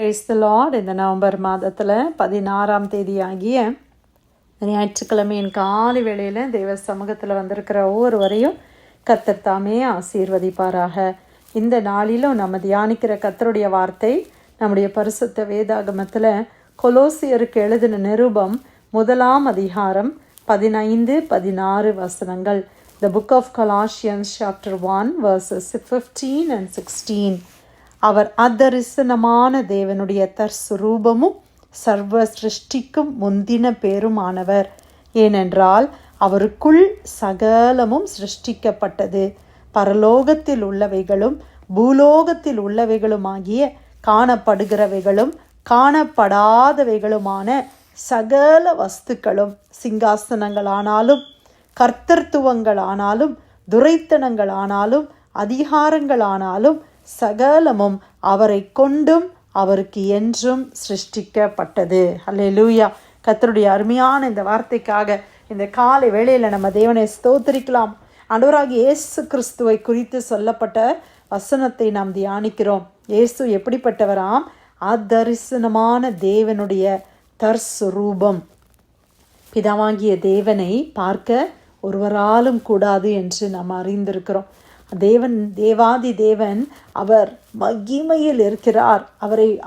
Praise the Lord. இந்த November மாதத்தில் 16ஆம் தேதியாகிய ஞாயிற்றுக்கிழமையின் காலை வேளையில் தேவ சமூகத்தில் வந்திருக்கிற ஒவ்வொருவரையும் கர்த்தர் தாமே ஆசீர்வதிப்பாராக. இந்த நாளிலும் நம்ம தியானிக்கிற கர்த்தருடைய வார்த்தை நம்முடைய பரிசுத்த வேதாகமத்தில் கொலோசியருக்கு எழுதின நிருபம் 1ஆம் அதிகாரம் 15-16 வசனங்கள். The book of Colossians chapter 1 verses 15 and 16. அவர் அதரிசனமான தேவனுடைய தற்சுரூபமும் சர்வ சிருஷ்டிக்கும் முந்தின பேருமானவர். ஏனென்றால் அவருக்குள் சகலமும் சிருஷ்டிக்கப்பட்டது, பரலோகத்தில் உள்ளவைகளும் பூலோகத்தில் உள்ளவைகளுமாகிய காணப்படுகிறவைகளும் காணப்படாதவைகளுமான சகல வஸ்துக்களும், சிங்காசனங்களானாலும் கர்த்தர்த்துவங்களானாலும் துரைத்தனங்களானாலும் அதிகாரங்களானாலும் சகலமும் அவரை கொண்டும் அவருக்கு என்றும் சிருஷ்டிக்கப்பட்டது. அல்லேலூயா. கர்த்தருடைய அருமையான இந்த வார்த்தைக்காக இந்த காலை வேளையில் நம்ம தேவனை ஸ்தோத்திரிக்கலாம். ஆண்டவராகிய இயேசு கிறிஸ்துவை குறித்து சொல்லப்பட்ட வசனத்தை நாம் தியானிக்கிறோம். இயேசு எப்படிப்பட்டவராம்? அதரிசனமான தேவனுடைய தற்சுரூபம். பிதாவாகிய தேவனை பார்க்க ஒருவராலும் கூடாது என்று நாம் அறிந்திருக்கிறோம். தேவாதி தேவன் அவர் மகிமையில் இருக்கிறார்.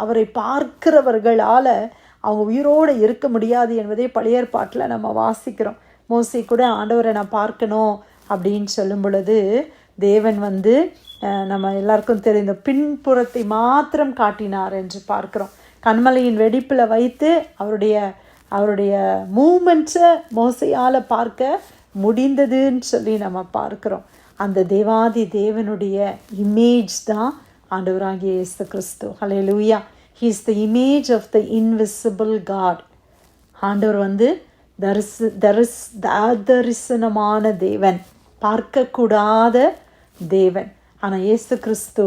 அவரை பார்க்கிறவர்களால் அவங்க உயிரோடு இருக்க முடியாது என்பதை பழைய ஏற்பாட்டில் நம்ம வாசிக்கிறோம். மோசே கூட ஆண்டவரை நான் பார்க்கணும் அப்படின்னு சொல்லும் பொழுது தேவன் நம்ம எல்லாருக்கும் தெரிந்த பின்புறத்தை மாத்திரம் காட்டினார் என்று பார்க்கிறோம். கண்மலையின் வெடிப்பில் வைத்து அவருடைய மூமெண்ட்ஸை மோசையால் பார்க்க முடிந்ததுன்னு சொல்லி நம்ம பார்க்குறோம். அந்த தேவாதி தேவனுடைய இமேஜ் தான் ஆண்டவராகிய இயேசு கிறிஸ்து. Hallelujah. He is the image of the invisible God. ஆண்டவர் தரிசனமான தேவன், பார்க்கக்கூடாத தேவன். ஆனால் இயேசு கிறிஸ்து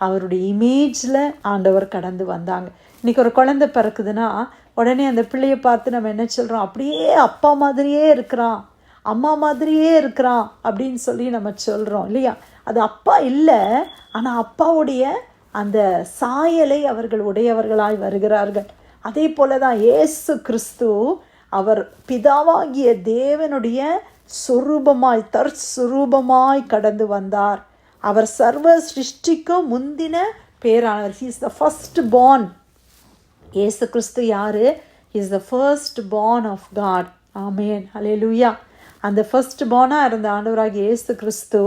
அவருடைய இமேஜில் ஆண்டவர் கடந்து வந்தாங்க. இன்றைக்கி ஒரு குழந்தை பிறக்குதுன்னா உடனே அந்த பிள்ளையை பார்த்து நம்ம என்ன சொல்கிறோம்? அப்படியே அப்பா மாதிரியே இருக்கிறான், அம்மா மாதிரியே இருக்கிறான் அப்படின்னு சொல்லி நம்ம சொல்கிறோம் இல்லையா? அது அப்பா இல்லை, ஆனால் அப்பாவுடைய அந்த சாயலை அவர்கள் உடையவர்களாய் வருகிறார்கள். அதே போல தான் இயேசு கிறிஸ்து அவர் பிதாவாகிய தேவனுடைய சொரூபமாய் தற்சுரூபமாய் கடந்து வந்தார். அவர் சர்வ சிருஷ்டிக்கும் முந்தின பேரானவர். He is the first born. இயேசு கிறிஸ்து யாரு? He is the first born of God. Amen. Hallelujah. அந்த ஃபர்ஸ்ட் பார்னாக இருந்த ஆண்டவராகிய இயேசு கிறிஸ்து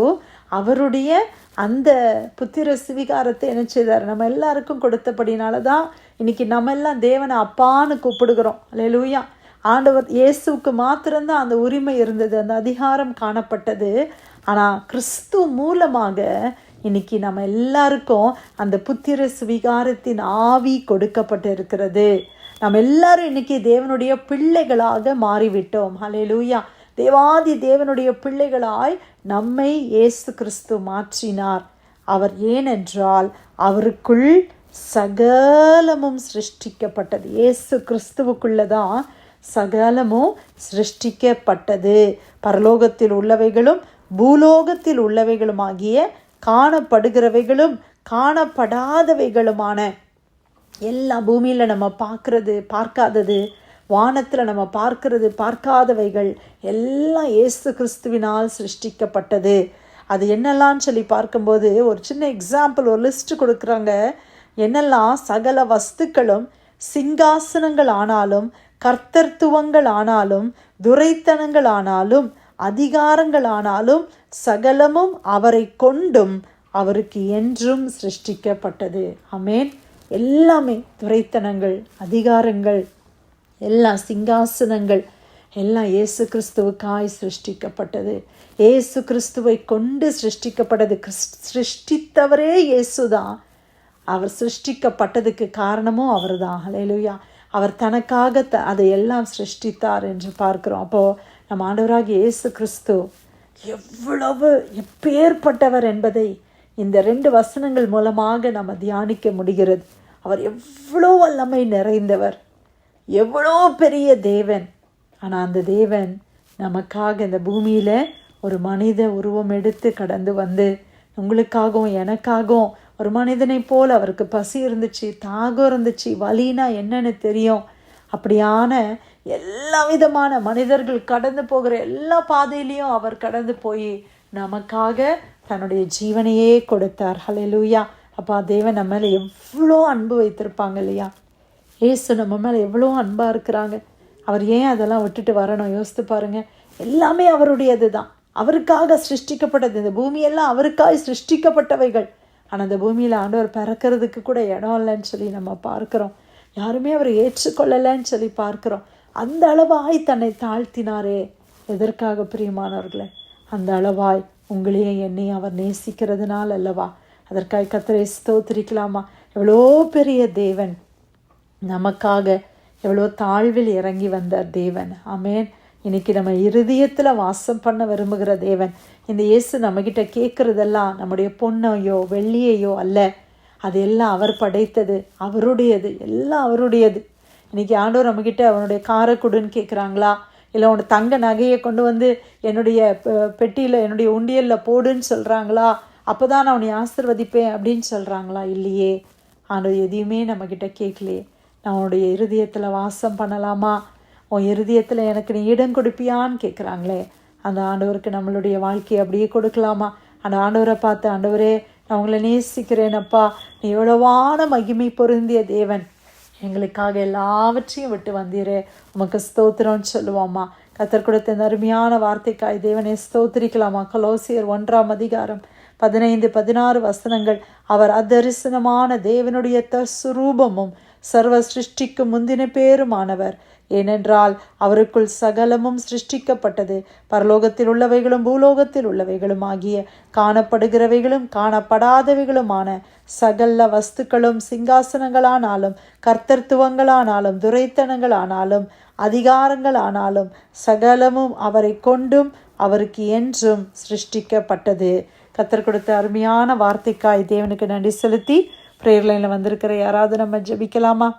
அவருடைய அந்த புத்திர சுவிகாரத்தை என்ன செய்தார்? நம்ம எல்லாருக்கும் கொடுத்தபடினால தான் இன்னைக்கு நம்ம எல்லாம் தேவனை அப்பான்னு கூப்பிடுகிறோம். அல்லேலூயா. ஆண்டவர் இயேசுவுக்கு மாத்திரம்தான் அந்த உரிமை இருந்தது, அந்த அதிகாரம் காணப்பட்டது. ஆனால் கிறிஸ்து மூலமாக இன்னைக்கு நம்ம எல்லாருக்கும் அந்த புத்திர சுவிகாரத்தின் ஆவி கொடுக்கப்பட்டு இருக்கிறது. நம்ம எல்லாரும் இன்னைக்கு தேவனுடைய பிள்ளைகளாக மாறிவிட்டோம். ஹல்லேலூயா. தேவாதி தேவனுடைய பிள்ளைகளாய் நம்மை இயேசு கிறிஸ்து மாற்றினார். அவர் ஏனென்றால் அவருக்குள் சகலமும் சிருஷ்டிக்கப்பட்டது. இயேசு கிறிஸ்துவுக்குள்ளதான் சகலமும் சிருஷ்டிக்கப்பட்டது. பரலோகத்தில் உள்ளவைகளும் பூலோகத்தில் உள்ளவைகளுமாகிய காணப்படுகிறவைகளும் காணப்படாதவைகளுமான எல்லா பூமியில் நம்ம பார்க்காதது, வானத்தில் நம்ம பார்க்காதவைகள் எல்லாம் இயேசு கிறிஸ்துவினால் சிருஷ்டிக்கப்பட்டது. அது என்னெல்லாம் சொல்லி பார்க்கும்போது ஒரு சின்ன எக்ஸாம்பிள், ஒரு லிஸ்ட் கொடுக்குறாங்க. என்னெல்லாம்? சகல வஸ்துக்களும், சிங்காசனங்கள் ஆனாலும் கர்த்தர்த்துவங்கள் ஆனாலும் துரைத்தனங்கள் ஆனாலும் அதிகாரங்கள் ஆனாலும் சகலமும் அவரை கொண்டும் அவருக்கு என்றும் சிருஷ்டிக்கப்பட்டது. ஆமென். எல்லாமே துரைத்தனங்கள், அதிகாரங்கள், எல்லா சிங்காசனங்கள் எல்லாம் இயேசு கிறிஸ்துவுக்காய் சிருஷ்டிக்கப்பட்டது. இயேசு கிறிஸ்துவை கொண்டு சிருஷ்டிக்கப்பட்டது. சிருஷ்டித்தவரே இயேசு தான். அவர் சிருஷ்டிக்கப்பட்டதுக்கு காரணமும் அவர் தான். ஹல்லேலூயா. அவர் தனக்காக அதையெல்லாம் சிருஷ்டித்தார் என்று பார்க்கிறோம். அப்போது நம்ம ஆண்டவராகிய இயேசு கிறிஸ்து எவ்வளவு எப்பேற்பட்டவர் என்பதை இந்த 2 வசனங்கள் மூலமாக நம்ம தியானிக்க முடிகிறது. அவர் எவ்வளோ வல்லமை நிறைந்தவர், எவ்வளோ பெரிய தேவன். ஆனால் அந்த தேவன் நமக்காக இந்த பூமியில் ஒரு மனித உருவம் எடுத்து கடந்து வந்து உங்களுக்காகவும் எனக்காகவும் ஒரு மனிதனை போல் அவருக்கு பசி இருந்துச்சு, தாகம் இருந்துச்சு, வலினா என்னன்னு தெரியும். அப்படியான எல்லா விதமான மனிதர்கள் கடந்து போகிற எல்லா பாதையிலையும் அவர் கடந்து போய் நமக்காக தன்னுடைய ஜீவனையே கொடுத்தார். ஹல்லேலூயா. அப்பா, தேவன் நம்ம மேலே எவ்வளோ அன்பு வைத்திருப்பாங்க இல்லையா? ஏசு நம்ம மேலே எவ்வளோ அன்பாக இருக்கிறாங்க. அவர் ஏன் அதெல்லாம் விட்டுட்டு வரணும்? யோசித்து பாருங்க. எல்லாமே அவருடையது தான், அவருக்காக சிருஷ்டிக்கப்பட்டது. இந்த பூமியெல்லாம் அவருக்காக சிருஷ்டிக்கப்பட்டவைகள். ஆனால் இந்த பூமியில் ஆண்டவர் பிறக்கிறதுக்கு கூட இடம் இல்லைன்னு சொல்லி நம்ம பார்க்குறோம். யாருமே அவர் ஏற்றுக்கொள்ளலைன்னு சொல்லி பார்க்குறோம். அந்த அளவாய் தன்னை தாழ்த்தினாரே. எதற்காக பிரியமானவர்களே? அந்த அளவாய் உங்களையும் என்னையும் அவர் நேசிக்கிறதுனால அல்லவா? அதற்காக கர்த்தரை ஸ்தோத்திரிக்கலாமா? எவ்வளோ பெரிய தேவன், நமக்காக எவ்வளோ தாழ்வில் இறங்கி வந்தார் தேவன். ஆமேன். இன்னைக்கு நம்ம இருதயத்தில் வாசம் பண்ண விரும்புகிற தேவன். இந்த இயேசு நம்மக்கிட்ட கேட்குறதெல்லாம் நம்முடைய பொண்ணையோ வெள்ளியையோ அல்ல. அது எல்லாம் அவர் படைத்தது, அவருடையது, எல்லாம் அவருடையது. இன்றைக்கி ஆண்டவர் நம்மக்கிட்ட அவனுடைய காரை கொடுன்னு கேட்குறாங்களா? இல்லை உன்னோட தங்க நகையை கொண்டு வந்து என்னுடைய பெட்டியில், என்னுடைய உண்டியலில் போடுன்னு சொல்கிறாங்களா? அப்போ தான் நான் உன்னை ஆசீர்வதிப்பேன் அப்படின்னு சொல்கிறாங்களா? இல்லையே. ஆண்டவர் எதையுமே நம்மக்கிட்ட கேட்கலையே. நான் உன்னுடைய இருதயத்தில் வாசம் பண்ணலாமா? உன் இருதயத்தில் எனக்கு நீ இடம் கொடுப்பியான்னு கேட்குறாங்களே. அந்த ஆண்டவருக்கு நம்மளுடைய வாழ்க்கையை அப்படியே கொடுக்கலாமா? அந்த ஆண்டவரை பார்த்து, ஆண்டவரே நான் உங்களை நேசிக்கிறேனப்பா, நீ எவ்வளவான மகிமை பொருந்திய தேவன், எங்களுக்காக எல்லாவற்றையும் விட்டு வந்தீரே, உமக்கு ஸ்தோத்திரம்னு சொல்லுவோம்மா. கர்த்தர் கொடுத்த இந்த அருமையான வார்த்தைக்காய் தேவனை ஸ்தோத்திரிக்கலாமா? கொலோசியர் 1:15-16 அவர் அதரிசனமான தேவனுடைய தற்சுரூபமும் சர்வ சிருஷ்டிக்கு முந்தின பேருமானவர். ஏனென்றால் அவருக்குள் சகலமும் சிருஷ்டிக்கப்பட்டது, பரலோகத்தில் உள்ளவைகளும் பூலோகத்தில் உள்ளவைகளும் ஆகிய காணப்படுகிறவைகளும் காணப்படாதவைகளுமான சகல வஸ்துக்களும், சிங்காசனங்களானாலும் கர்த்தத்துவங்களானாலும் துரைத்தனங்களானாலும் அதிகாரங்களானாலும் சகலமும் அவரை கொண்டும் அவருக்கு என்றும் சிருஷ்டிக்கப்பட்டது. கர்த்தர் கொடுத்த அருமையான வார்த்தைக்காய் தேவனுக்கு நன்றி செலுத்தி பிரேயர் லைனில் வந்திருக்கிற யாராவது நம்ம ஜெபிக்கலாமா?